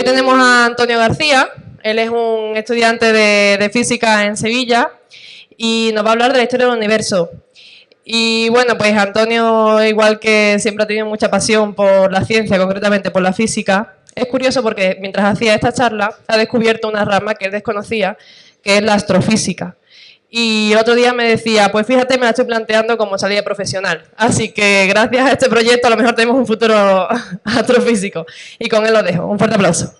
tenemos a Antonio García. Él es un estudiante de física en Sevilla y nos va a hablar de la historia del universo. Y bueno, pues Antonio, igual que siempre ha tenido mucha pasión por la ciencia, concretamente por la física, es curioso porque mientras hacía esta charla ha descubierto una rama que él desconocía, que es la astrofísica. Y el otro día me decía, pues fíjate, me la estoy planteando como salida profesional. Así que gracias a este proyecto a lo mejor tenemos un futuro astrofísico. Y con él lo dejo. Un fuerte aplauso.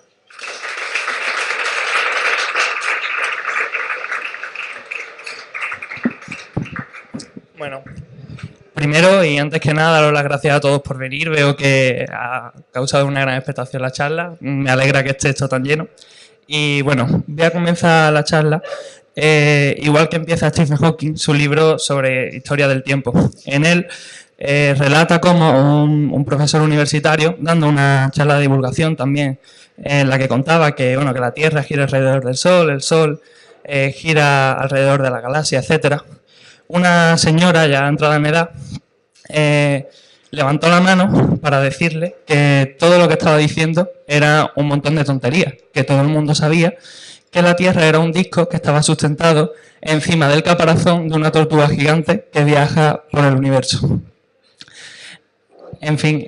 Bueno, primero y antes que nada, daros las gracias a todos por venir. Veo que ha causado una gran expectación la charla. Me alegra que esté esto tan lleno. Y bueno, voy a comenzar la charla. Igual que empieza Stephen Hawking, su libro sobre historia del tiempo. En él relata cómo un profesor universitario, dando una charla de divulgación también, en la que contaba que, bueno, que la Tierra gira alrededor del Sol, el Sol gira alrededor de la galaxia, etcétera. Una señora ya entrada en edad levantó la mano para decirle que todo lo que estaba diciendo era un montón de tonterías, que todo el mundo sabía que la Tierra era un disco que estaba sustentado encima del caparazón de una tortuga gigante que viaja por el universo. En fin,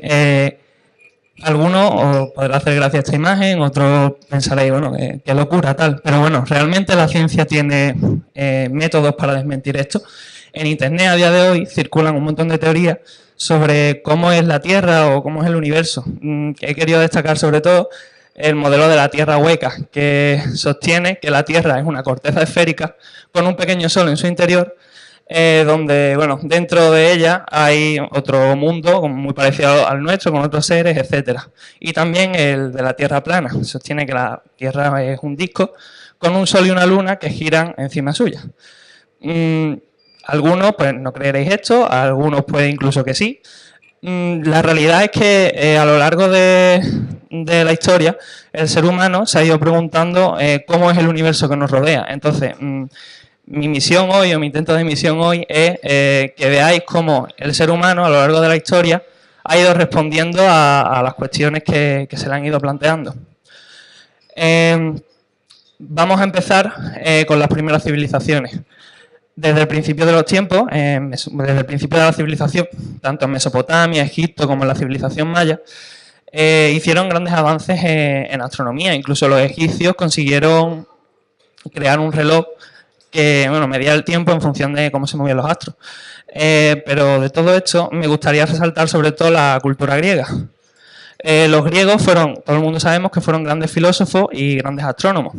algunos os podrá hacer gracia a esta imagen, otros pensaréis, bueno, qué locura tal. Pero bueno, realmente la ciencia tiene métodos para desmentir esto. En Internet a día de hoy circulan un montón de teorías sobre cómo es la Tierra o cómo es el universo. He querido destacar sobre todo el modelo de la Tierra hueca, que sostiene que la Tierra es una corteza esférica con un pequeño sol en su interior, donde, bueno, dentro de ella hay otro mundo muy parecido al nuestro, con otros seres, etcétera. Y también el de la Tierra plana, sostiene que la Tierra es un disco con un sol y una luna que giran encima suya. Algunos pues no creeréis esto, algunos puede incluso que sí. La realidad es que a lo largo de la historia el ser humano se ha ido preguntando cómo es el universo que nos rodea. Entonces, mi misión hoy, o mi intento de misión hoy, es que veáis cómo el ser humano a lo largo de la historia ha ido respondiendo a las cuestiones que se le han ido planteando. Vamos a empezar con las primeras civilizaciones. Desde el principio de los tiempos, desde el principio de la civilización, tanto en Mesopotamia, Egipto como en la civilización maya, hicieron grandes avances en astronomía. Incluso los egipcios consiguieron crear un reloj que, bueno, medía el tiempo en función de cómo se movían los astros. Pero de todo esto me gustaría resaltar sobre todo la cultura griega. Los griegos fueron, todo el mundo sabemos que fueron grandes filósofos y grandes astrónomos.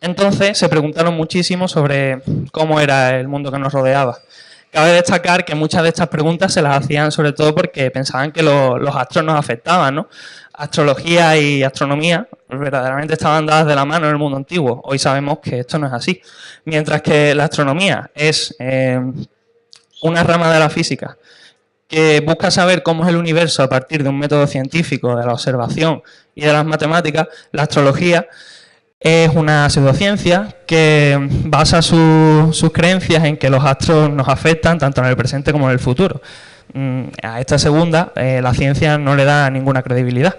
Entonces se preguntaron muchísimo sobre cómo era el mundo que nos rodeaba. Cabe destacar que muchas de estas preguntas se las hacían sobre todo porque pensaban que los astros nos afectaban, ¿no? Astrología y astronomía verdaderamente estaban dadas de la mano en el mundo antiguo. Hoy sabemos que esto no es así. Mientras que la astronomía es una rama de la física que busca saber cómo es el universo a partir de un método científico, de la observación y de las matemáticas, la astrología es una pseudociencia que basa sus creencias en que los astros nos afectan tanto en el presente como en el futuro. A esta segunda, la ciencia no le da ninguna credibilidad.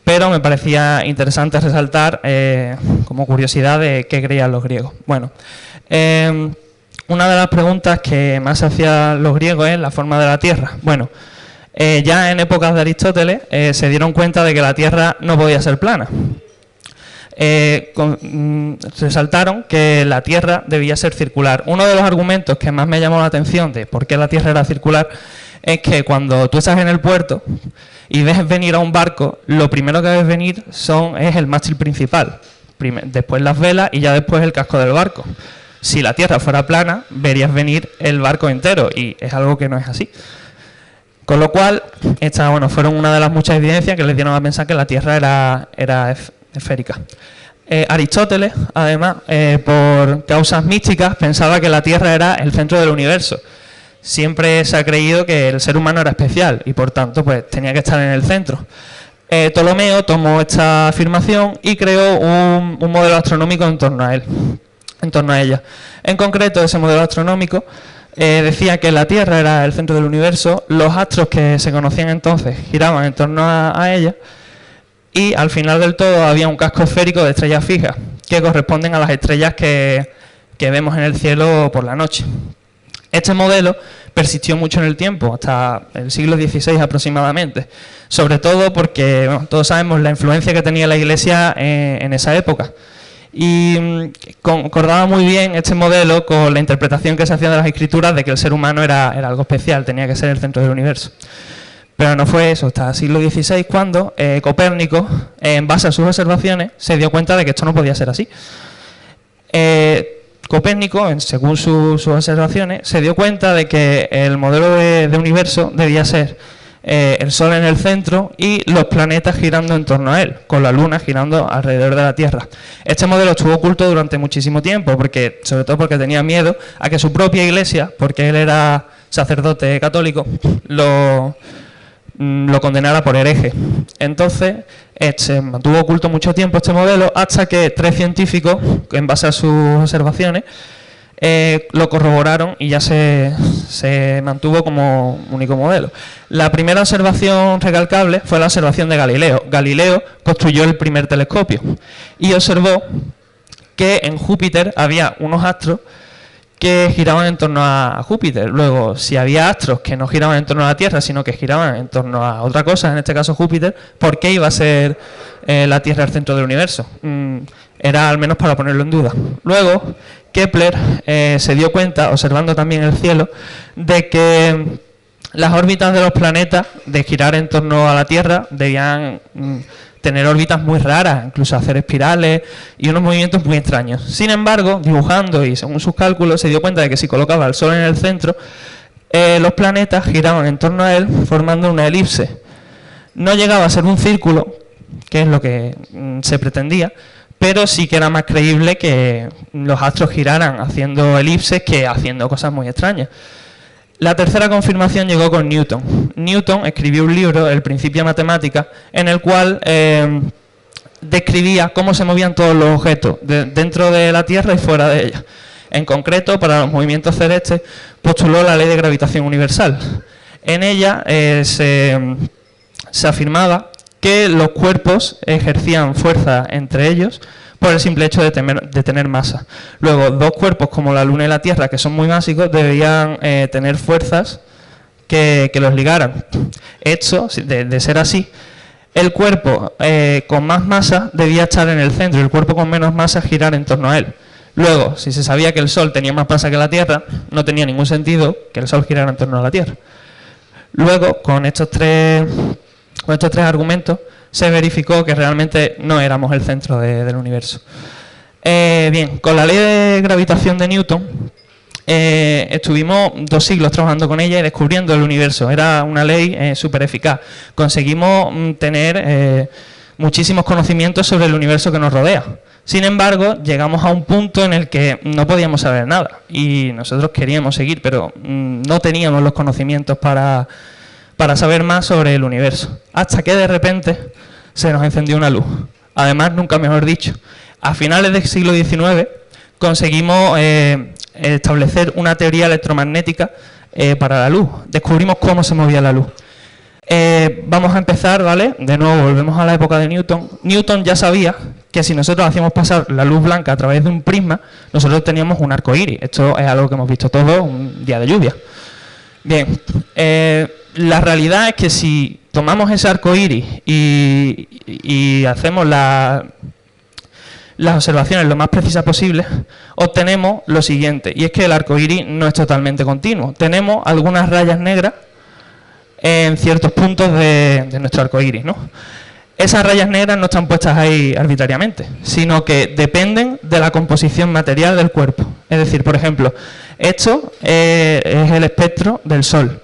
Pero me parecía interesante resaltar como curiosidad de qué creían los griegos. Bueno, una de las preguntas que más se hacían los griegos es la forma de la Tierra. Bueno, ya en épocas de Aristóteles se dieron cuenta de que la Tierra no podía ser plana. Resaltaron que la Tierra debía ser circular. Uno de los argumentos que más me llamó la atención de por qué la Tierra era circular es que cuando tú estás en el puerto y ves venir a un barco, lo primero que ves venir es el mástil principal, después las velas y ya después el casco del barco. Si la Tierra fuera plana, verías venir el barco entero y es algo que no es así. Con lo cual, estas, bueno, fueron una de las muchas evidencias que les dieron a pensar que la Tierra era esférica. Aristóteles, además, por causas místicas, pensaba que la Tierra era el centro del universo. Siempre se ha creído que el ser humano era especial y, por tanto, pues tenía que estar en el centro. Ptolomeo tomó esta afirmación y creó un modelo astronómico en torno a ella. En concreto, ese modelo astronómico decía que la Tierra era el centro del universo, los astros que se conocían entonces giraban en torno a ella, y al final del todo había un casco esférico de estrellas fijas, que corresponden a las estrellas que vemos en el cielo por la noche. Este modelo persistió mucho en el tiempo, hasta el siglo XVI aproximadamente, sobre todo porque bueno, todos sabemos la influencia que tenía la Iglesia en esa época. Y concordaba muy bien este modelo con la interpretación que se hacía de las escrituras de que el ser humano era algo especial, tenía que ser el centro del universo. Pero no fue eso, hasta el siglo XVI cuando Copérnico, en base a sus observaciones, se dio cuenta de que esto no podía ser así. Copérnico, según sus observaciones, se dio cuenta de que el modelo de universo debía ser el Sol en el centro y los planetas girando en torno a él, con la Luna girando alrededor de la Tierra. Este modelo estuvo oculto durante muchísimo tiempo, sobre todo porque tenía miedo a que su propia Iglesia, porque él era sacerdote católico, lo condenara por hereje. Entonces, se mantuvo oculto mucho tiempo este modelo hasta que 3 científicos, en base a sus observaciones, lo corroboraron y ya se mantuvo como único modelo. La primera observación recalcable fue la observación de Galileo. Galileo construyó el primer telescopio y observó que en Júpiter había unos astros que giraban en torno a Júpiter. Luego, si había astros que no giraban en torno a la Tierra, sino que giraban en torno a otra cosa, en este caso Júpiter, ¿por qué iba a ser la Tierra el centro del universo? Era al menos para ponerlo en duda. Luego, Kepler se dio cuenta, observando también el cielo, de que las órbitas de los planetas, de girar en torno a la Tierra, debían tener órbitas muy raras, incluso hacer espirales y unos movimientos muy extraños. Sin embargo, dibujando y según sus cálculos, se dio cuenta de que si colocaba el Sol en el centro, los planetas giraban en torno a él formando una elipse. No llegaba a ser un círculo, que es lo que se pretendía, pero sí que era más creíble que los astros giraran haciendo elipses que haciendo cosas muy extrañas. La tercera confirmación llegó con Newton. Newton escribió un libro, El Principio de Matemática, en el cual describía cómo se movían todos los objetos dentro de la Tierra y fuera de ella. En concreto, para los movimientos celestes, postuló la ley de gravitación universal. En ella se afirmaba que los cuerpos ejercían fuerza entre ellos por el simple hecho de tener masa. Luego, dos cuerpos como la Luna y la Tierra, que son muy básicos, debían tener fuerzas que los ligaran. Esto, de ser así, el cuerpo con más masa debía estar en el centro y el cuerpo con menos masa girar en torno a él. Luego, si se sabía que el Sol tenía más masa que la Tierra, no tenía ningún sentido que el Sol girara en torno a la Tierra. Luego, con estos tres argumentos, se verificó que realmente no éramos el centro del universo. Bien, con la ley de gravitación de Newton estuvimos 2 siglos trabajando con ella y descubriendo el universo. Era una ley súper eficaz. Conseguimos tener muchísimos conocimientos sobre el universo que nos rodea. Sin embargo, llegamos a un punto en el que no podíamos saber nada y nosotros queríamos seguir, pero no teníamos los conocimientos para saber más sobre el universo, hasta que de repente se nos encendió una luz. Además, nunca mejor dicho, a finales del siglo XIX conseguimos establecer una teoría electromagnética para la luz. Descubrimos cómo se movía la luz. Vamos a empezar, ¿vale? De nuevo, volvemos a la época de Newton. Newton ya sabía que si nosotros hacíamos pasar la luz blanca a través de un prisma, nosotros teníamos un arco iris. Esto es algo que hemos visto todos un día de lluvia. Bien, la realidad es que si tomamos ese arco iris y hacemos las observaciones lo más precisas posibles, obtenemos lo siguiente, y es que el arco iris no es totalmente continuo. Tenemos algunas rayas negras en ciertos puntos de nuestro arco iris, ¿no? Esas rayas negras no están puestas ahí arbitrariamente, sino que dependen de la composición material del cuerpo. Es decir, por ejemplo, esto es el espectro del Sol.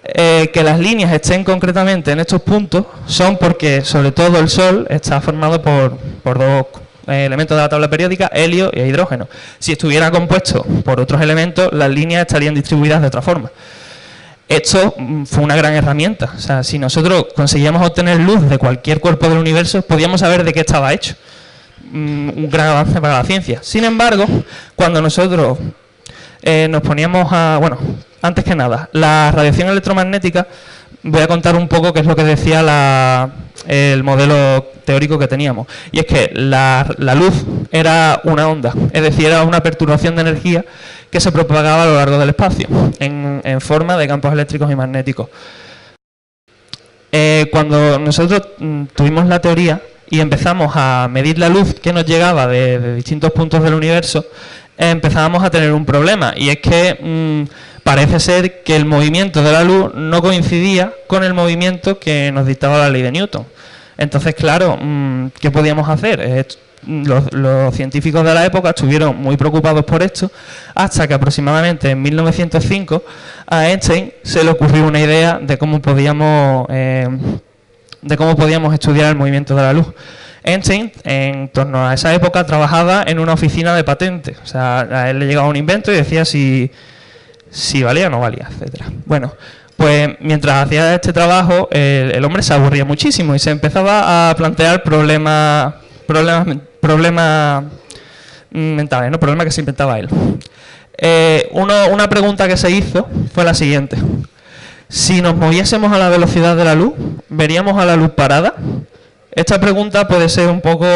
Que las líneas estén concretamente en estos puntos son porque, sobre todo, el Sol está formado por 2 elementos de la tabla periódica, helio e hidrógeno. Si estuviera compuesto por otros elementos, las líneas estarían distribuidas de otra forma. Esto fue una gran herramienta. O sea, si nosotros conseguíamos obtener luz de cualquier cuerpo del universo, podíamos saber de qué estaba hecho. Un gran avance para la ciencia. Sin embargo, cuando nosotros nos poníamos a... Bueno, antes que nada, la radiación electromagnética, voy a contar un poco qué es lo que decía la el modelo teórico que teníamos. Y es que la luz era una onda, es decir, era una perturbación de energía que se propagaba a lo largo del espacio, en forma de campos eléctricos y magnéticos. Cuando nosotros tuvimos la teoría y empezamos a medir la luz que nos llegaba de distintos puntos del universo, empezábamos a tener un problema, y es que parece ser que el movimiento de la luz no coincidía con el movimiento que nos dictaba la ley de Newton. Entonces, claro, ¿qué podíamos hacer? Los científicos de la época estuvieron muy preocupados por esto, hasta que aproximadamente en 1905 a Einstein se le ocurrió una idea de cómo podíamos estudiar el movimiento de la luz. Einstein, en torno a esa época, trabajaba en una oficina de patentes. O sea, a él le llegaba un invento y decía si valía o no valía, etcétera. Bueno, pues mientras hacía este trabajo, el hombre se aburría muchísimo y se empezaba a plantear problemas mentales, ¿no? Problemas que se inventaba él. Una pregunta que se hizo fue la siguiente: si nos moviésemos a la velocidad de la luz, ¿veríamos a la luz parada? Esta pregunta puede ser un poco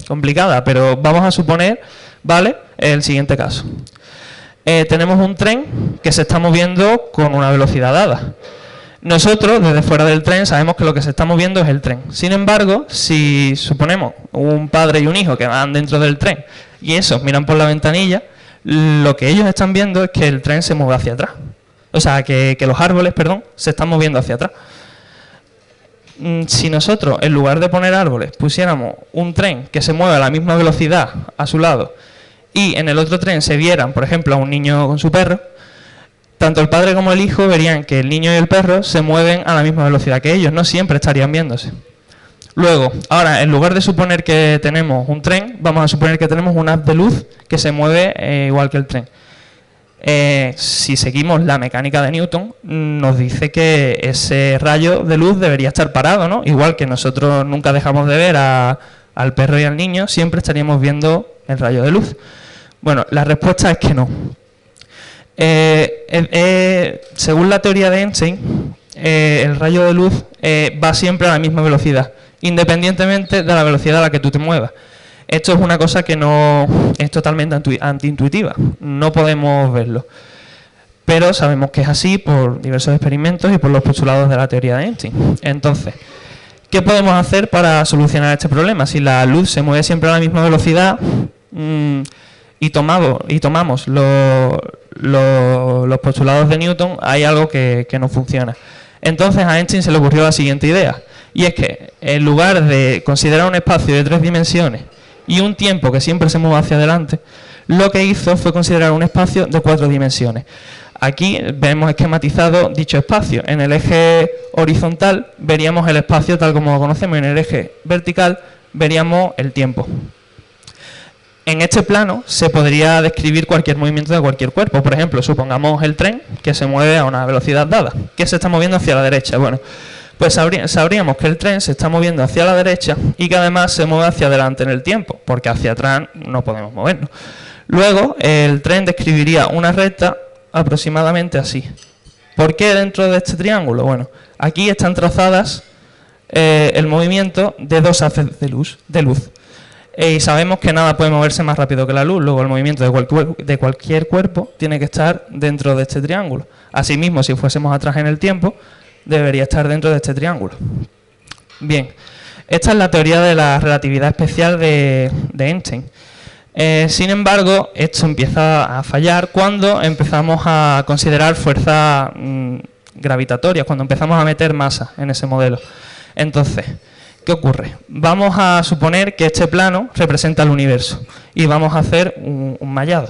complicada, pero vamos a suponer, ¿vale?, el siguiente caso. Tenemos un tren que se está moviendo con una velocidad dada. Nosotros, desde fuera del tren, sabemos que lo que se está moviendo es el tren. Sin embargo, si suponemos un padre y un hijo que van dentro del tren y esos miran por la ventanilla, lo que ellos están viendo es que el tren se mueve hacia atrás. O sea, que los árboles, perdón, se están moviendo hacia atrás. Si nosotros, en lugar de poner árboles, pusiéramos un tren que se mueve a la misma velocidad a su lado, y en el otro tren se vieran, por ejemplo, a un niño con su perro, tanto el padre como el hijo verían que el niño y el perro se mueven a la misma velocidad que ellos, no siempre estarían viéndose. Luego, ahora, en lugar de suponer que tenemos un tren, vamos a suponer que tenemos un haz de luz que se mueve igual que el tren. Si seguimos la mecánica de Newton, nos dice que ese rayo de luz debería estar parado, ¿no? Igual que nosotros nunca dejamos de ver al perro y al niño, siempre estaríamos viendo el rayo de luz. Bueno, la respuesta es que no. Según la teoría de Einstein, el rayo de luz va siempre a la misma velocidad, independientemente de la velocidad a la que tú te muevas. Esto es una cosa que no es totalmente antiintuitiva, no podemos verlo. Pero sabemos que es así por diversos experimentos y por los postulados de la teoría de Einstein. Entonces, ¿qué podemos hacer para solucionar este problema? Si la luz se mueve siempre a la misma velocidad y tomamos los postulados de Newton, hay algo que no funciona. Entonces a Einstein se le ocurrió la siguiente idea, y es que en lugar de considerar un espacio de 3 dimensiones y un tiempo que siempre se mueve hacia adelante, lo que hizo fue considerar un espacio de 4 dimensiones. Aquí vemos esquematizado dicho espacio. En el eje horizontal veríamos el espacio tal como lo conocemos, y en el eje vertical veríamos el tiempo. En este plano se podría describir cualquier movimiento de cualquier cuerpo. Por ejemplo, supongamos el tren que se mueve a una velocidad dada, que se está moviendo hacia la derecha. Bueno, pues sabríamos que el tren se está moviendo hacia la derecha y que además se mueve hacia adelante en el tiempo, porque hacia atrás no podemos movernos. Luego, el tren describiría una recta aproximadamente así. ¿Por qué dentro de este triángulo? Bueno, aquí están trazadas el movimiento de 2 haces de luz. Y sabemos que nada puede moverse más rápido que la luz, luego el movimiento de cualquier cuerpo tiene que estar dentro de este triángulo. Asimismo, si fuésemos atrás en el tiempo, debería estar dentro de este triángulo. Bien, esta es la teoría de la relatividad especial de Einstein. Sin embargo, esto empieza a fallar cuando empezamos a considerar fuerzas gravitatorias, cuando empezamos a meter masa en ese modelo. Entonces, ¿qué ocurre? Vamos a suponer que este plano representa el universo y vamos a hacer un mallado.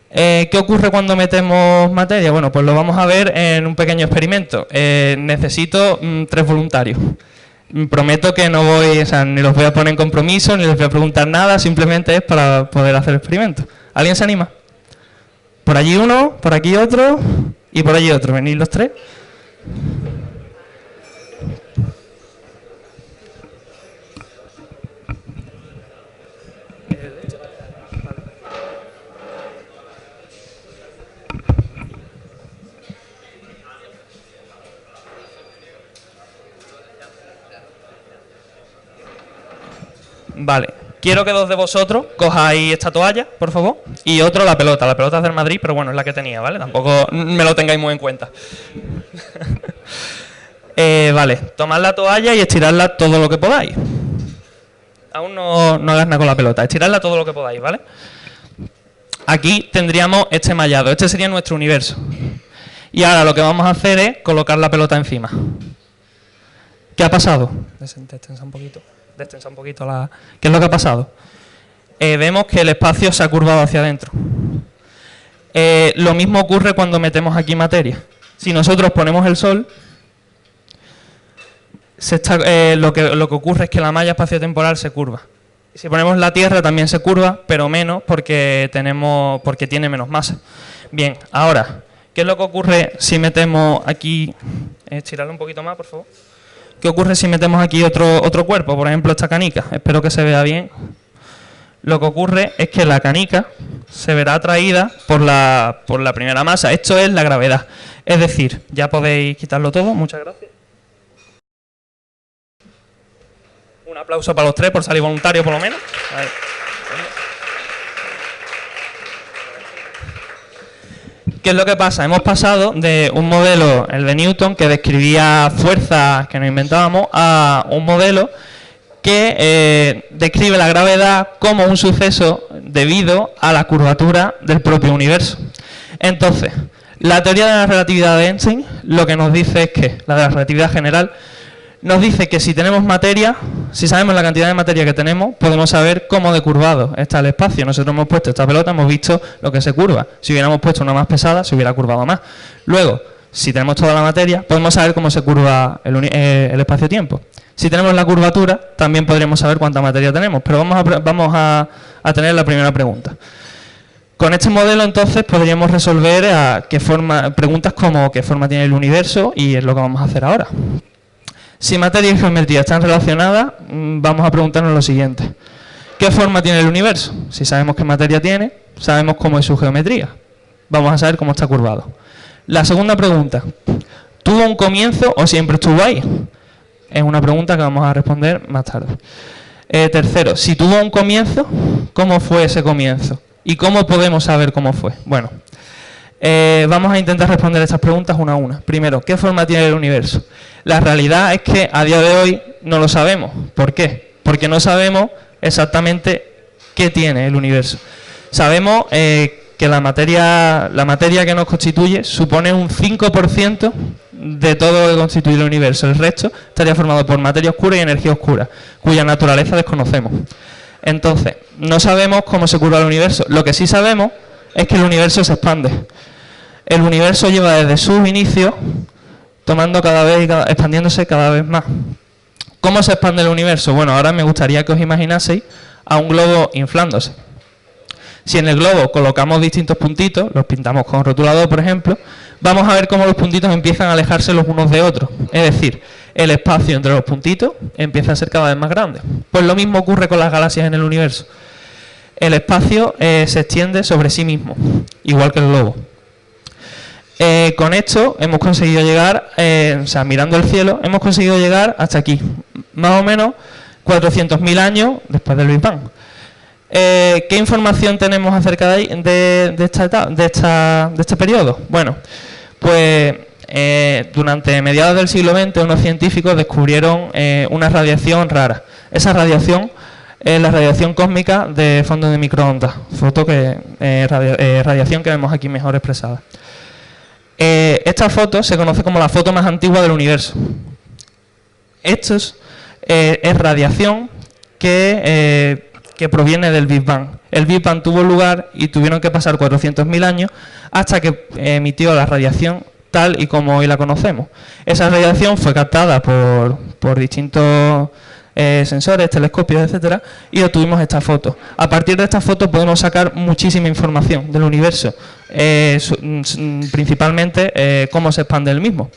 ¿Qué ocurre cuando metemos materia? Bueno, pues lo vamos a ver en un pequeño experimento. Necesito 3 voluntarios. Prometo que no voy, o sea, ni los voy a poner en compromiso, ni les voy a preguntar nada, simplemente es para poder hacer el experimento. ¿Alguien se anima? Por allí uno, por aquí otro y por allí otro. ¿Venís los 3? Vale. Quiero que dos de vosotros cojáis esta toalla, por favor, y otro la pelota. La pelota es del Madrid, pero bueno, es la que tenía, ¿vale? Tampoco me lo tengáis muy en cuenta. Vale, tomad la toalla y estirarla todo lo que podáis. Aún no hagas nada con la pelota, estirarla todo lo que podáis, ¿vale? Aquí tendríamos este mallado, este sería nuestro universo. Y ahora lo que vamos a hacer es colocar la pelota encima. ¿Qué ha pasado? Destensa un poquito la... ¿Qué es lo que ha pasado? Vemos que el espacio se ha curvado hacia adentro. Lo mismo ocurre cuando metemos aquí materia. Si nosotros ponemos el Sol, lo que ocurre es que la malla espaciotemporal se curva. Si ponemos la Tierra también se curva, pero menos porque tiene menos masa. Bien, ahora, ¿qué es lo que ocurre si metemos aquí... estirarlo un poquito más, por favor. ¿Qué ocurre si metemos aquí otro cuerpo? Por ejemplo, esta canica. Espero que se vea bien. Lo que ocurre es que la canica se verá atraída por la primera masa. Esto es la gravedad. Es decir, ya podéis quitarlo todo. Muchas gracias. Un aplauso para los tres por salir voluntarios, por lo menos. A ver. ¿Qué es lo que pasa? Hemos pasado de un modelo, el de Newton, que describía fuerzas que nos inventábamos, a un modelo que describe la gravedad como un suceso debido a la curvatura del propio universo. Entonces, la teoría de la relatividad de Einstein lo que nos dice es que, la de la relatividad general, nos dice que si tenemos materia, si sabemos la cantidad de materia que tenemos, podemos saber cómo de curvado está el espacio. Nosotros hemos puesto esta pelota, hemos visto lo que se curva. Si hubiéramos puesto una más pesada, se hubiera curvado más. Luego, si tenemos toda la materia, podemos saber cómo se curva el espacio-tiempo. Si tenemos la curvatura, también podremos saber cuánta materia tenemos. Pero vamos a tener la primera pregunta. Con este modelo, entonces, podríamos resolver preguntas como qué forma tiene el universo, y es lo que vamos a hacer ahora. Si materia y geometría están relacionadas, vamos a preguntarnos lo siguiente. ¿Qué forma tiene el universo? Si sabemos qué materia tiene, sabemos cómo es su geometría. Vamos a saber cómo está curvado. La segunda pregunta. ¿Tuvo un comienzo o siempre estuvo ahí? Es una pregunta que vamos a responder más tarde. Tercero, si tuvo un comienzo, ¿cómo fue ese comienzo? ¿Y cómo podemos saber cómo fue? Bueno, vamos a intentar responder estas preguntas una a una. Primero, ¿qué forma tiene el universo? La realidad es que a día de hoy no lo sabemos. ¿Por qué? Porque no sabemos exactamente qué tiene el universo. Sabemos que la materia que nos constituye supone un 5% de todo lo que constituye el universo. El resto estaría formado por materia oscura y energía oscura, cuya naturaleza desconocemos. Entonces, no sabemos cómo se curva el universo. Lo que sí sabemos es que el universo se expande. El universo lleva desde sus inicios expandiéndose cada vez más. ¿Cómo se expande el universo? Bueno, ahora me gustaría que os imaginaseis a un globo inflándose. Si en el globo colocamos distintos puntitos, los pintamos con rotulador, por ejemplo, vamos a ver cómo los puntitos empiezan a alejarse los unos de otros. Es decir, el espacio entre los puntitos empieza a ser cada vez más grande. Pues lo mismo ocurre con las galaxias en el universo. El espacio se extiende sobre sí mismo, igual que el globo. Con esto hemos conseguido llegar, mirando el cielo, hemos conseguido llegar hasta aquí, más o menos 400.000 años después del Big Bang. ¿Qué información tenemos acerca de este periodo? Bueno, pues durante mediados del siglo XX unos científicos descubrieron una radiación rara. Esa radiación es la radiación cósmica de fondo de microondas, radiación que vemos aquí mejor expresada. Esta foto se conoce como la foto más antigua del universo. Esto es radiación que proviene del Big Bang. El Big Bang tuvo lugar y tuvieron que pasar 400.000 años hasta que emitió la radiación tal y como hoy la conocemos. Esa radiación fue captada por distintos sensores, telescopios, etcétera, y obtuvimos esta foto. A partir de esta foto podemos sacar muchísima información del universo, principalmente cómo se expande el mismo.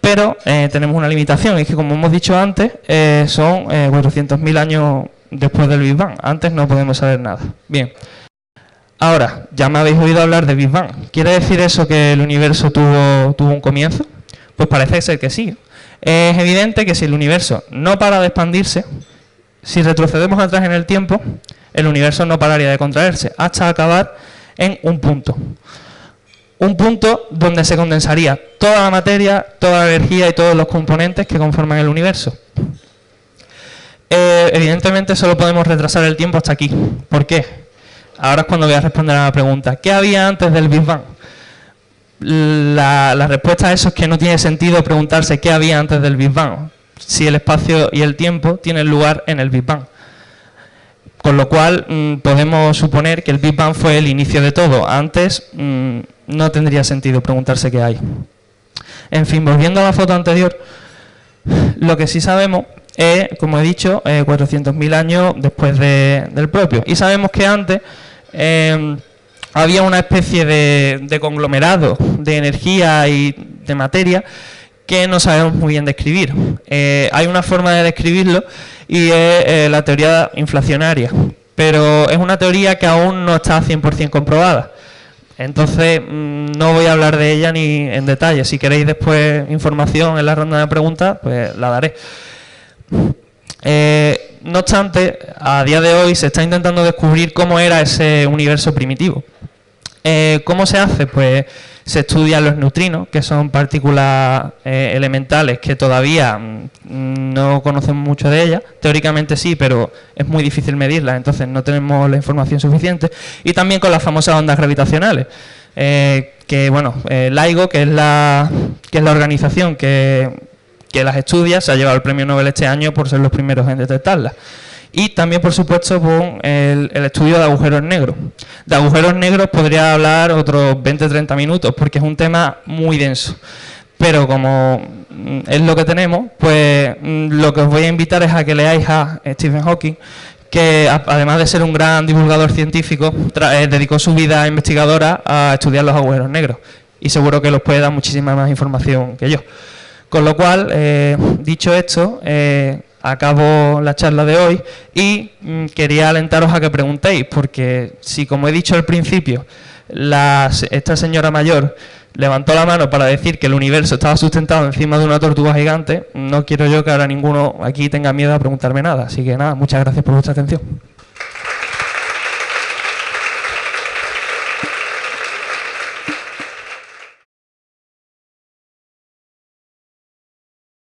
Pero tenemos una limitación, y es que, como hemos dicho antes, son 400.000 años después del Big Bang. Antes no podemos saber nada. Bien. Ahora, ya me habéis oído hablar de Big Bang. ¿Quiere decir eso que el universo tuvo un comienzo? Pues parece ser que sí. Es evidente que si el universo no para de expandirse, Si retrocedemos atrás en el tiempo, el universo no pararía de contraerse hasta acabar en un punto. Un punto donde se condensaría toda la materia, toda la energía y todos los componentes que conforman el universo. Evidentemente solo podemos retrasar el tiempo hasta aquí. ¿Por qué? Ahora es cuando voy a responder a la pregunta. ¿Qué había antes del Big Bang? La respuesta a eso es que no tiene sentido preguntarse qué había antes del Big Bang, si el espacio y el tiempo tienen lugar en el Big Bang. Con lo cual podemos suponer que el Big Bang fue el inicio de todo. Antes no tendría sentido preguntarse qué hay. En fin, volviendo a la foto anterior, lo que sí sabemos es, como he dicho, 400.000 años después del propio. Y sabemos que antes había una especie de conglomerado de energía y de materia que no sabemos muy bien describir. Hay una forma de describirlo y es la teoría inflacionaria, pero es una teoría que aún no está 100% comprobada. Entonces no voy a hablar de ella ni en detalle. Si queréis después información en la ronda de preguntas, pues la daré. No obstante, a día de hoy se está intentando descubrir cómo era ese universo primitivo. ¿Cómo se hace? Pues se estudian los neutrinos, que son partículas elementales que todavía no conocemos mucho de ellas. Teóricamente sí, pero es muy difícil medirlas, entonces no tenemos la información suficiente. Y también con las famosas ondas gravitacionales, que bueno, LIGO, que es la organización que las estudia, se ha llevado el premio Nobel este año por ser los primeros en detectarlas. Y también, por supuesto, con el estudio de agujeros negros. De agujeros negros podría hablar otros 20-30 minutos, porque es un tema muy denso. Pero como es lo que tenemos, pues lo que os voy a invitar es a que leáis a Stephen Hawking, que además de ser un gran divulgador científico, dedicó su vida investigadora a estudiar los agujeros negros. Y seguro que os puede dar muchísima más información que yo. Con lo cual, dicho esto, acabo la charla de hoy y quería alentaros a que preguntéis, porque si, como he dicho al principio, esta señora mayor levantó la mano para decir que el universo estaba sustentado encima de una tortuga gigante, no quiero yo que ahora ninguno aquí tenga miedo a preguntarme nada. Así que nada, muchas gracias por vuestra atención.